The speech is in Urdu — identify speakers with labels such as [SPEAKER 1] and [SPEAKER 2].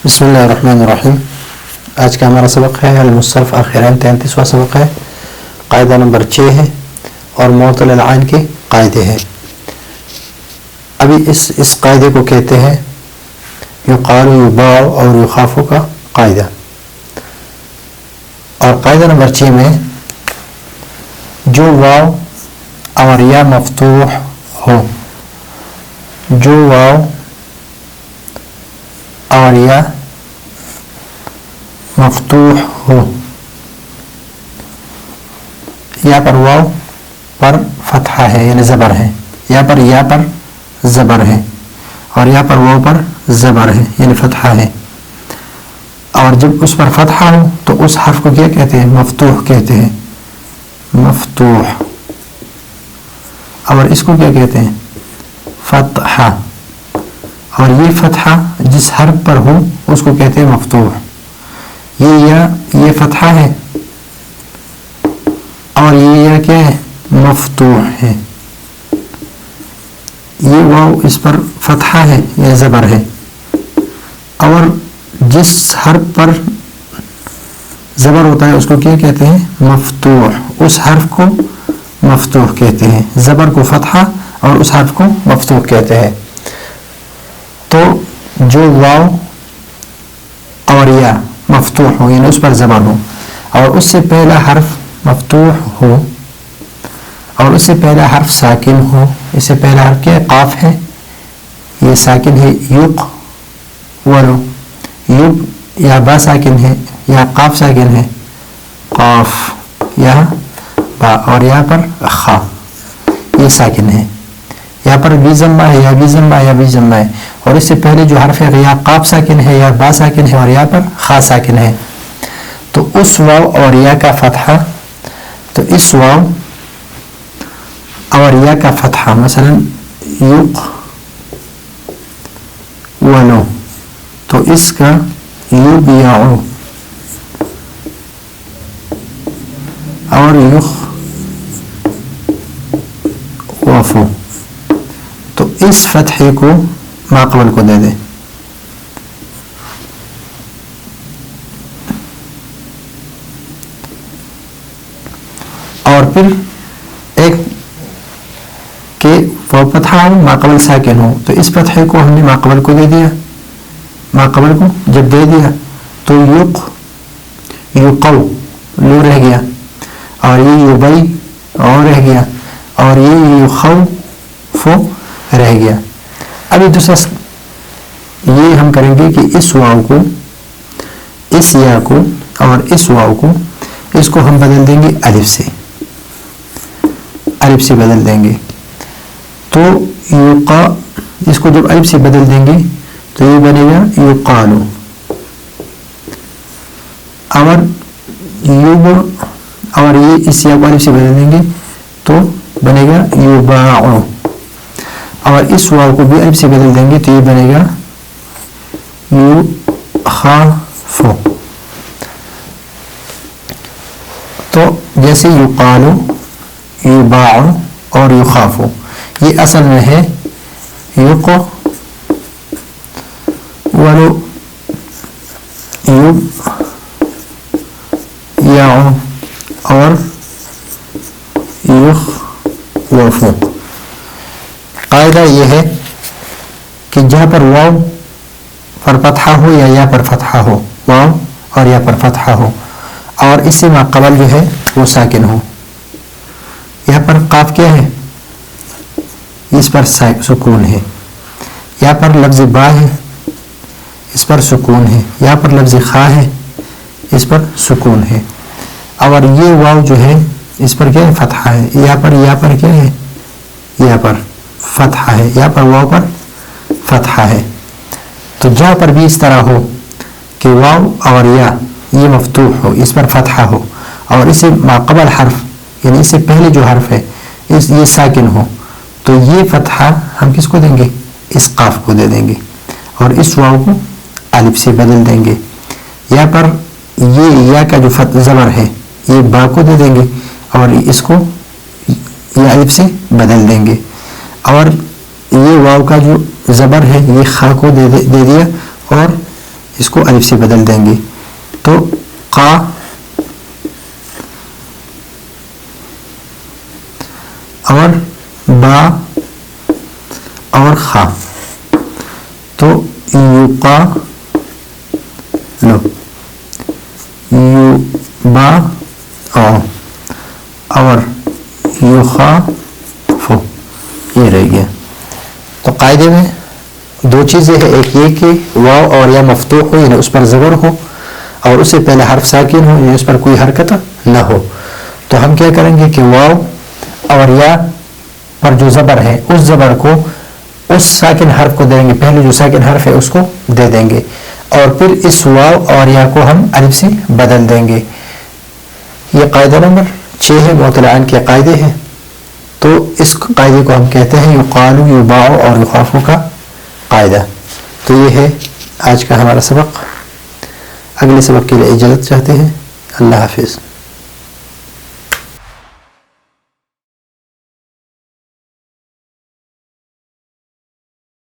[SPEAKER 1] بسم اللہ الرحمن الرحیم. آج کا ہمارا سبق ہے المصرف آخرین 33واں سبق ہے. قاعدہ نمبر 6 ہے اور معطل العین کے قاعدے ہیں. ابھی اس قاعدے کو کہتے ہیں یقال یباع اور یخاف کا قاعدہ. اور قاعدہ نمبر 6 میں جو واو اور یا مفتوح ہو، جو واو اور یا مفتوح ہو، یا پر واو پر فتحہ ہے یعنی زبر ہے، یا پر زبر ہے، اور یا پر واو پر زبر ہے یعنی فتحہ ہے. اور جب اس پر فتحہ ہو تو اس حرف کو کیا کہتے ہیں؟ مفتوح کہتے ہیں، مفتوح. اور اس کو کیا کہتے ہیں؟ فتحہ. اور یہ فتحہ جس حرف پر ہو اس کو کہتے ہیں مفتوح. یہ فتحہ ہے اور یہ کیا ہے؟ مفتوح ہے. یہ واو اس پر فتحہ ہے یا زبر ہے، اور جس حرف پر زبر ہوتا ہے اس کو کیا کہتے ہیں؟ مفتوح. اس حرف کو مفتوح کہتے ہیں، زبر کو فتحہ اور اس حرف کو مفتوح کہتے ہیں. تو جو واو اور یا مفتوح ہو یعنی اس پر زبر ہو اور اس سے پہلا حرف مفتوح ہو اور اس سے پہلا حرف ساکن ہو. اس سے پہلا حرف کیا ہے؟ قاف ہے، یہ ساکن ہے. یق ولو، یب یا با ساکن ہے یا قاف ساکن ہے، قاف یا با، اور یہاں پر خا یہ ساکن ہے. یہاں پر بھی ضمہ ہے یا بھی ضمہ یا بھی ضمہ ہے. اور اس سے پہلے جو حرف ہے یا قاف ساکن ہے یا با ساکن ہے اور یہاں پر خا ساکن ہے. تو اس واو اور یا کا فتحہ، تو اس واو اور یا کا فتحہ مثلا یق ولو، تو اس کا یبیعو اور یخوفو، تو اس فتحے کو ماقبل کو دے دیں. اور پھر ایک کہ وہ فتحہ ہو ماقبل ساکن ہو، تو اس فتحے کو ہم نے ماقبل کو دے دیا. ماقبل کو جب دے دیا تو یقو لو رہ گیا، اور یہ یبئی اور رہ گیا، اور یہ یخوفو رہ گیا. ابھی دوسرا یہ ہم کریں گے کہ اس واو کو، اس یا کو اور اس واو کو، اس کو ہم بدل دیں گے الف سے، الف سے بدل دیں گے. تو یقا، اس کو جب الف سے بدل دیں گے تو یہ بنے گا یقالو. اور یوب، اور یہ اس یا کو الف سے بدل دیں گے تو بنے گا یباعو. اور اس واو کو بھی الف سے بدل دیں گے تو یہ بنے گا یخافو. تو جیسے یقالو، یباعو اور یخافو، یہ اصل میں ہے یق ولو، یبیعو اور یخوفو. قاعدہ یہ ہے کہ جہاں پر واو پر فتحہ ہو یا پر فتحہ ہو، واو اور یا پر فتحہ ہو، اور اس سے ماقبل جو ہے وہ ساکن ہو. یہاں پر قاف کیا ہے؟ اس پر سکون ہے. یہاں پر لفظ با ہے، اس پر سکون ہے. یہاں پر لفظ خا ہے، اس پر سکون ہے. اور یہ واو جو ہے اس پر کیا ہے؟ فتحہ ہے. یہاں پر کیا ہے؟ یہاں پر فتحہ ہے، یہاں پر واو پر فتحہ ہے. تو جہاں پر بھی اس طرح ہو کہ واو اور یا یہ مفتوح ہو، اس پر فتحہ ہو، اور اس سے ماقبل حرف یعنی اس سے پہلے جو حرف ہے یہ ساکن ہو، تو یہ فتحہ ہم کس کو دیں گے؟ اس قاف کو دے دیں گے، اور اس واو کو الف سے بدل دیں گے. یہاں پر یہ یا کا جو زبر ہے یہ با کو دے دیں گے، اور اس کو یہ الف سے بدل دیں گے. اور یہ واو کا جو زبر ہے یہ خا کو دے دیا، اور اس کو الف سے بدل دیں گے. تو قا اور با اور خا. تو یوقا لو یو با اور یوخا فو یہ رہ گیا. تو قاعدے میں دو چیزیں ہیں، ایک یہ کہ واو اور یا مفتوح ہو یعنی اس پر زبر ہو اور اس سے پہلے حرف ساکن ہو یعنی اس پر کوئی حرکت نہ ہو. تو ہم کیا کریں گے کہ واو اور یا پر جو زبر ہے اس زبر کو اس ساکن حرف کو دیں گے، پہلے جو ساکن حرف ہے اس کو دے دیں گے اور پھر اس واو اور یا کو ہم الف سے بدل دیں گے. یہ قاعدہ نمبر 6 ہے، معطلان کے قاعدے ہیں. تو اس قاعدے کو ہم کہتے ہیں یقالو یباع اور یخافو کا قاعدہ. تو یہ ہے آج کا ہمارا سبق. اگلے سبق کے لیے اجازت چاہتے ہیں. اللہ حافظ.